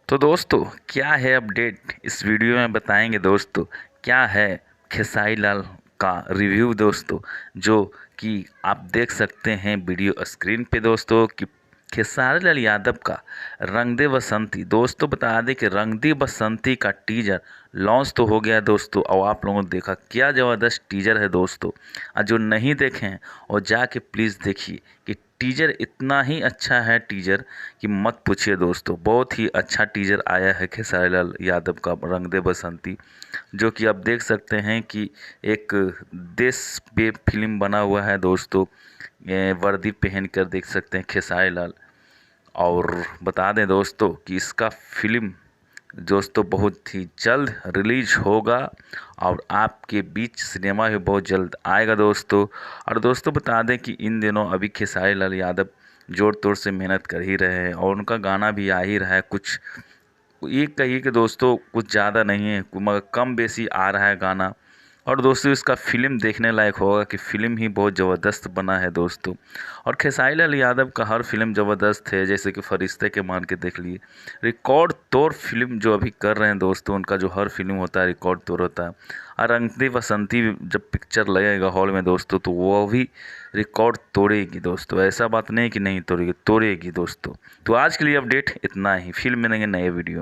तो दोस्तों क्या है अपडेट इस वीडियो में बताएंगे दोस्तों। क्या है खेसारी लाल का रिव्यू दोस्तों, जो कि आप देख सकते हैं वीडियो स्क्रीन पे दोस्तों कि खेसारी लाल यादव का रंग दे बसंती। दोस्तों बता दें कि रंग दे बसंती का टीजर लॉन्च तो हो गया दोस्तों, और आप लोगों ने देखा क्या ज़बरदस्त टीजर है दोस्तों। और जो नहीं देखे हैं और जाके प्लीज़ देखिए कि टीजर इतना ही अच्छा है टीजर कि मत पूछिए दोस्तों। बहुत ही अच्छा टीजर आया है खेसारी लाल यादव का रंग दे बसंती, जो कि आप देख सकते हैं कि एक देश पे फिल्म बना हुआ है दोस्तों। ये वर्दी पहन कर देख सकते हैं खेसारी लाल। और बता दें दोस्तों कि इसका फिल्म दोस्तों बहुत ही जल्द रिलीज होगा और आपके बीच सिनेमा भी बहुत जल्द आएगा दोस्तों। और दोस्तों बता दें कि इन दिनों अभी खेसारी लाल यादव जोर तोड़ से मेहनत कर ही रहे हैं और उनका गाना भी आ ही रहा है। कुछ ये कहिए कि दोस्तों कुछ ज़्यादा नहीं है मगर कम बेसी आ रहा है गाना। और दोस्तों इसका फ़िल्म देखने लायक होगा कि फ़िल्म ही बहुत ज़बरदस्त बना है दोस्तों। और खेसारी लाल यादव का हर फिल्म ज़बरदस्त है, जैसे कि फरिश्ते के मान के देख लिए। रिकॉर्ड तोड़ फिल्म जो अभी कर रहे हैं दोस्तों, उनका जो हर फिल्म होता है रिकॉर्ड तोड़ होता है। और रंग दे बसंती जब पिक्चर लगेगा हॉल में दोस्तों, तो वो भी रिकॉर्ड तोड़ेगी दोस्तों। ऐसा बात नहीं कि नहीं तोड़ेगी, तोड़ेगी दोस्तों। तो आज के लिए अपडेट इतना ही, फिर मिलेंगे नए वीडियो में।